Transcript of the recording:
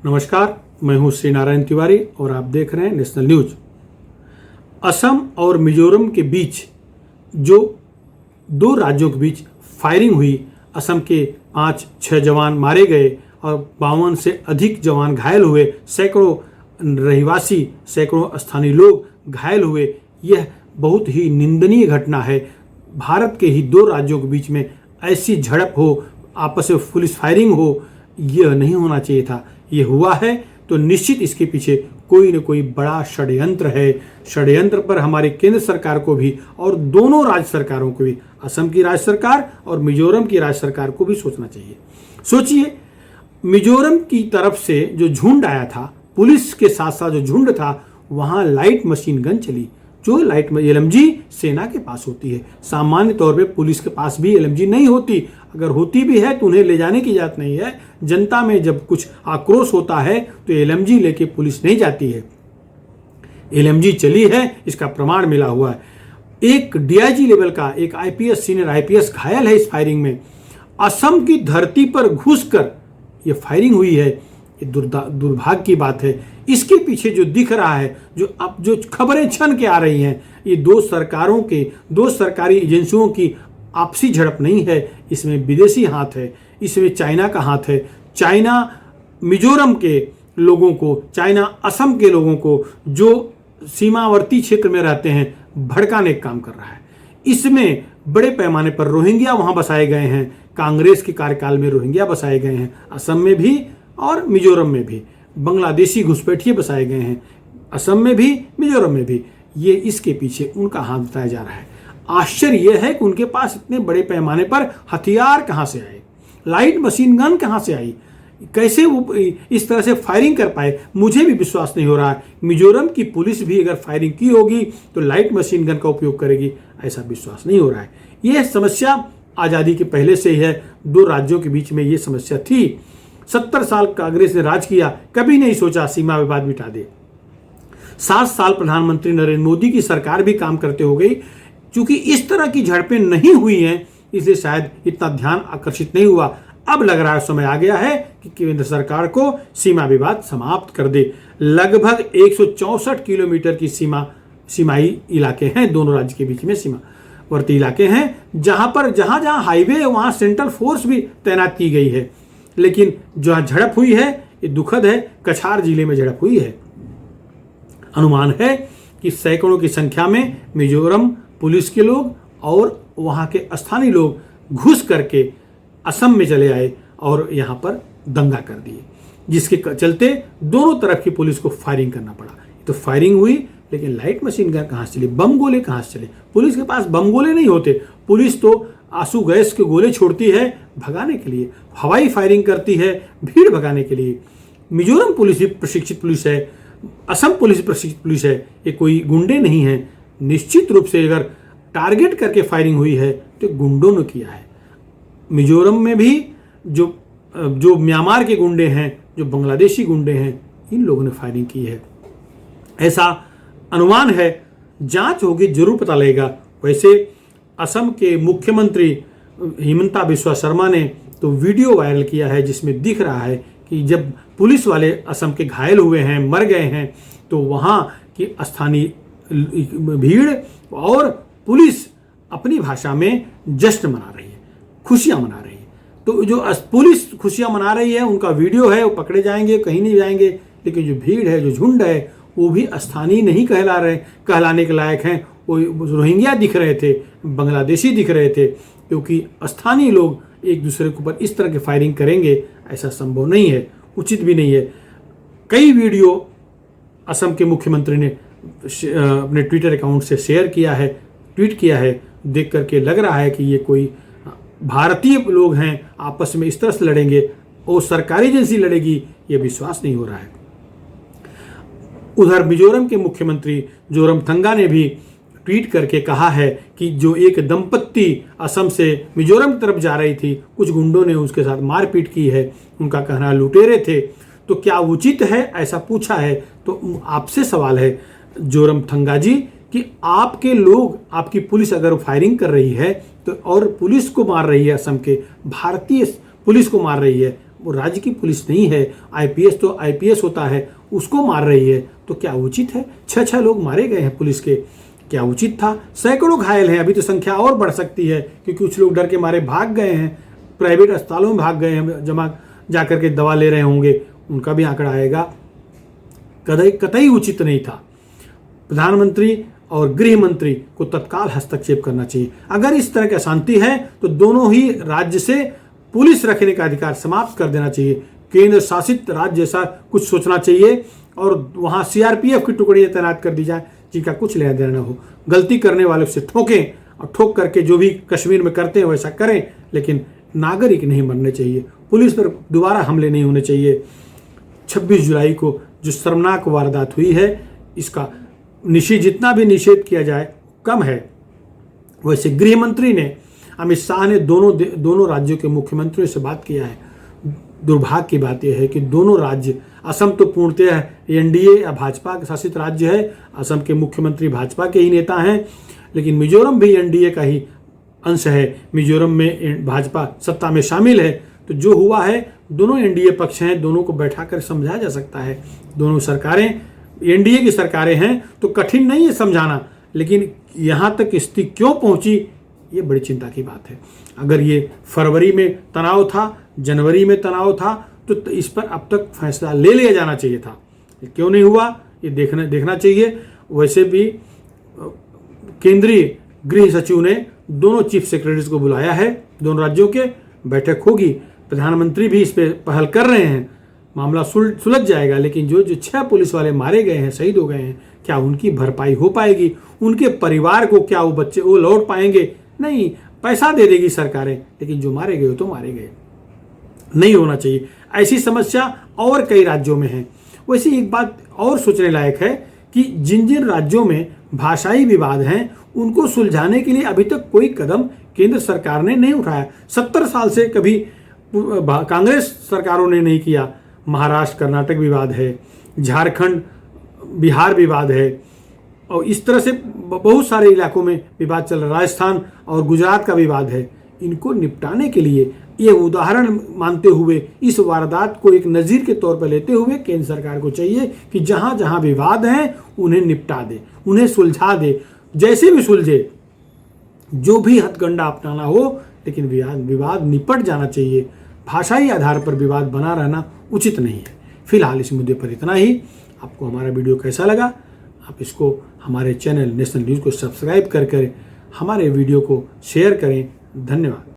नमस्कार, मैं हूं श्री नारायण तिवारी और आप देख रहे हैं नेशनल न्यूज। असम और मिजोरम के बीच जो दो राज्यों के बीच फायरिंग हुई, असम के 5-6 जवान मारे गए और 52 से अधिक जवान घायल हुए, सैकड़ों रहवासी, सैकड़ों स्थानीय लोग घायल हुए। यह बहुत ही निंदनीय घटना है। भारत के ही दो राज्यों के बीच में ऐसी झड़प हो, आपस में पुलिस फायरिंग हो, यह नहीं होना चाहिए था। ये हुआ है तो निश्चित इसके पीछे कोई न कोई बड़ा षड्यंत्र है। षड्यंत्र पर हमारी केंद्र सरकार को भी और दोनों राज्य सरकारों को भी, असम की राज्य सरकार और मिजोरम की राज्य सरकार को भी सोचना चाहिए। सोचिए, मिजोरम की तरफ से जो झुंड आया था, पुलिस के साथ साथ जो झुंड था, वहां लाइट मशीन गन चली, जो लाइट एलएमजी सेना के पास होती है। सामान्य तौर पे पुलिस के पास भी एलएमजी नहीं होती, अगर होती भी है तो उन्हें ले जाने की इजाजत नहीं है। जनता में जब कुछ आक्रोश होता है तो एलएमजी लेके पुलिस नहीं जाती है। एलएमजी चली है, इसका प्रमाण मिला हुआ है। एक डीआईजी लेवल का एक आईपीएस, सीनियर आईपीएस घायल है इस फायरिंग में। असम की धरती पर घुसकर यह फायरिंग हुई है, ये दुर्भाग्य की बात है। इसके पीछे जो दिख रहा है, जो खबरें छन के आ रही हैं, ये दो सरकारी एजेंसियों की आपसी झड़प नहीं है, इसमें विदेशी हाथ है, इसमें चाइना का हाथ है। चाइना मिजोरम के लोगों को, चाइना असम के लोगों को जो सीमावर्ती क्षेत्र में रहते हैं, भड़काने का काम कर रहा है। इसमें बड़े पैमाने पर रोहिंग्या वहां बसाए गए हैं। कांग्रेस के कार्यकाल में रोहिंग्या बसाए गए हैं, असम में भी और मिजोरम में भी। बांग्लादेशी घुसपैठिए बसाए गए हैं, असम में भी मिजोरम में भी। ये इसके पीछे उनका हाथ बताया जा रहा है। आश्चर्य यह है कि उनके पास इतने बड़े पैमाने पर हथियार कहां से आए, लाइट मशीन गन कहां से आई, कैसे वो इस तरह से फायरिंग कर पाए, मुझे भी विश्वास नहीं हो रहा है। मिजोरम की पुलिस भी अगर फायरिंग की होगी तो लाइट मशीन गन का उपयोग करेगी, ऐसा विश्वास नहीं हो रहा है। यह समस्या आज़ादी के पहले से ही है, दो राज्यों के बीच में ये समस्या थी। 70 साल कांग्रेस ने राज किया, कभी नहीं सोचा सीमा विवाद मिटा दे। 7 साल प्रधानमंत्री नरेंद्र मोदी की सरकार भी काम करते हो गई। क्योंकि इस तरह की झड़पें नहीं हुई हैं, इसलिए शायद इतना ध्यान आकर्षित नहीं हुआ। अब लग रहा है समय आ गया है कि केंद्र सरकार को सीमा विवाद समाप्त कर दे। लगभग 164 किलोमीटर की सीमाई इलाके हैं, दोनों राज्य के बीच में सीमावर्ती इलाके हैं, जहां हाईवे है वहां सेंट्रल फोर्स भी तैनात की गई है। लेकिन जहां झड़प हुई है, ये दुखद है, कछार जिले में झड़प हुई है। अनुमान है कि सैकड़ों की संख्या में मिजोरम पुलिस के लोग और वहां के स्थानीय लोग घुस करके असम में चले आए और यहां पर दंगा कर दिए, जिसके चलते दोनों तरफ की पुलिस को फायरिंग करना पड़ा। तो फायरिंग हुई, लेकिन लाइट मशीन गन कहां से चली, बम गोले कहां से चले? पुलिस के पास बम गोले नहीं होते। पुलिस तो आंसू गैस के गोले छोड़ती है भगाने के लिए, हवाई फायरिंग करती है भीड़ भगाने के लिए। मिजोरम पुलिस भी प्रशिक्षित पुलिस है, असम पुलिस प्रशिक्षित पुलिस है, ये कोई गुंडे नहीं है। निश्चित रूप से अगर टारगेट करके फायरिंग हुई है तो गुंडों ने किया है। मिजोरम में भी जो म्यांमार के गुंडे हैं, जो बांग्लादेशी गुंडे हैं, इन लोगों ने फायरिंग की है, ऐसा अनुमान है। जांच होगी, जरूर पता लगेगा। वैसे असम के मुख्यमंत्री हिमंता बिस्वा शर्मा ने तो वीडियो वायरल किया है, जिसमें दिख रहा है कि जब पुलिस वाले असम के घायल हुए हैं, मर गए हैं, तो वहाँ की स्थानीय भीड़ और पुलिस अपनी भाषा में जश्न मना रही है, खुशियाँ मना रही है। तो जो पुलिस खुशियाँ मना रही है, उनका वीडियो है, वो पकड़े जाएंगे, कहीं नहीं जाएंगे। लेकिन जो भीड़ है, जो झुंड है, वो भी स्थानीय नहीं कहलाने के लायक हैं। वो रोहिंग्या दिख रहे थे, बांग्लादेशी दिख रहे थे, क्योंकि स्थानीय लोग एक दूसरे के ऊपर इस तरह के फायरिंग करेंगे, ऐसा संभव नहीं है, उचित भी नहीं है। कई वीडियो असम के मुख्यमंत्री ने अपने ट्विटर अकाउंट से शेयर किया है, ट्वीट किया है। देख करके लग रहा है कि ये कोई भारतीय लोग हैं, आपस में इस तरह से लड़ेंगे और सरकारी एजेंसी लड़ेगी, ये विश्वास नहीं हो रहा है। उधर मिजोरम के मुख्यमंत्री जोरमथंगा ने भी ट्वीट करके कहा है कि जो एक दंपत्ति असम से मिजोरम की तरफ जा रही थी, कुछ गुंडों ने उसके साथ मारपीट की है, उनका कहना लुटेरे थे, तो क्या उचित है, ऐसा पूछा है। तो आपसे सवाल है जोरमथंगा जी कि आपके लोग, आपकी पुलिस अगर फायरिंग कर रही है तो और पुलिस को मार रही है, असम के भारतीय पुलिस को मार रही है, वो राज्य की पुलिस नहीं है, आईपीएस तो आईपीएस होता है, उसको मार रही है, तो क्या उचित है? 6 लोग मारे गए हैं पुलिस के, क्या उचित था? सैकड़ों घायल हैं, अभी तो संख्या और बढ़ सकती है क्योंकि कुछ लोग डर के मारे भाग गए हैं, प्राइवेट अस्पतालों में भाग गए हैं, जमा जाकर के दवा ले रहे होंगे, उनका भी आंकड़ा आएगा। कतई उचित नहीं था। प्रधानमंत्री और गृह मंत्री को तत्काल हस्तक्षेप करना चाहिए। अगर इस तरह की अशांति है तो दोनों ही राज्य से पुलिस रखने का अधिकार समाप्त कर देना चाहिए। केंद्र शासित राज्य जैसा कुछ सोचना चाहिए और वहां सीआरपीएफ की टुकड़ियां तैनात कर दी जाए जिनका कुछ लेना देना न हो। गलती करने वालों से ठोकें और ठोक करके जो भी कश्मीर में करते हैं वैसा करें, लेकिन नागरिक नहीं मरने चाहिए, पुलिस पर दोबारा हमले नहीं होने चाहिए। 26 जुलाई को जो शर्मनाक वारदात हुई है, इसका जितना भी निषेध किया जाए कम है। वैसे गृह मंत्री ने, अमित शाह ने दोनों राज्यों के मुख्यमंत्रियों से बात किया है। दुर्भाग्य की बात यह है कि दोनों राज्य, असम तो पूर्णतः एनडीए या भाजपा के शासित राज्य है, असम के मुख्यमंत्री भाजपा के ही नेता हैं, लेकिन मिजोरम भी एनडीए का ही अंश है। मिजोरम में भाजपा सत्ता में शामिल है, तो जो हुआ है, दोनों एनडीए पक्ष हैं, दोनों को बैठाकर समझाया जा सकता है। दोनों सरकारें एनडीए की सरकारें हैं, तो कठिन नहीं है समझाना, लेकिन यहाँ तक स्थिति क्यों पहुंची, ये बड़ी चिंता की बात है। अगर ये फरवरी में तनाव था, जनवरी में तनाव था, तो इस पर अब तक फैसला ले लिया जाना चाहिए था। ये क्यों नहीं हुआ, ये देखना चाहिए। वैसे भी केंद्रीय गृह सचिव ने दोनों चीफ सेक्रेटरीज को बुलाया है, दोनों राज्यों के, बैठक होगी। प्रधानमंत्री भी इस पर पहल कर रहे हैं, मामला सुलझ जाएगा। लेकिन जो 6 पुलिस वाले मारे गए हैं, शहीद हो गए हैं, क्या उनकी भरपाई हो पाएगी? उनके परिवार को क्या वो लौट पाएंगे? नहीं, पैसा दे देगी सरकारें, लेकिन जो मारे गए तो मारे गए, नहीं होना चाहिए। ऐसी समस्या और कई राज्यों में है। वैसे एक बात और सोचने लायक है कि जिन राज्यों में भाषाई विवाद हैं, उनको सुलझाने के लिए अभी तक कोई कदम केंद्र सरकार ने नहीं उठाया। 70 साल से कभी कांग्रेस सरकारों ने नहीं किया। महाराष्ट्र कर्नाटक विवाद है, झारखंड बिहार विवाद है, और इस तरह से बहुत सारे इलाकों में विवाद चल रहा है। राजस्थान और गुजरात का विवाद है। इनको निपटाने के लिए, ये उदाहरण मानते हुए, इस वारदात को एक नज़ीर के तौर पर लेते हुए केंद्र सरकार को चाहिए कि जहां जहां विवाद हैं उन्हें निपटा दे, उन्हें सुलझा दे, जैसे भी सुलझे, जो भी हथकंडा अपनाना हो, लेकिन विवाद निपट जाना चाहिए। भाषाई आधार पर विवाद बना रहना उचित नहीं है। फिलहाल इस मुद्दे पर इतना ही। आपको हमारा वीडियो कैसा लगा? आप इसको हमारे चैनल नेशनल न्यूज़ को सब्सक्राइब कर हमारे वीडियो को शेयर करें। धन्यवाद।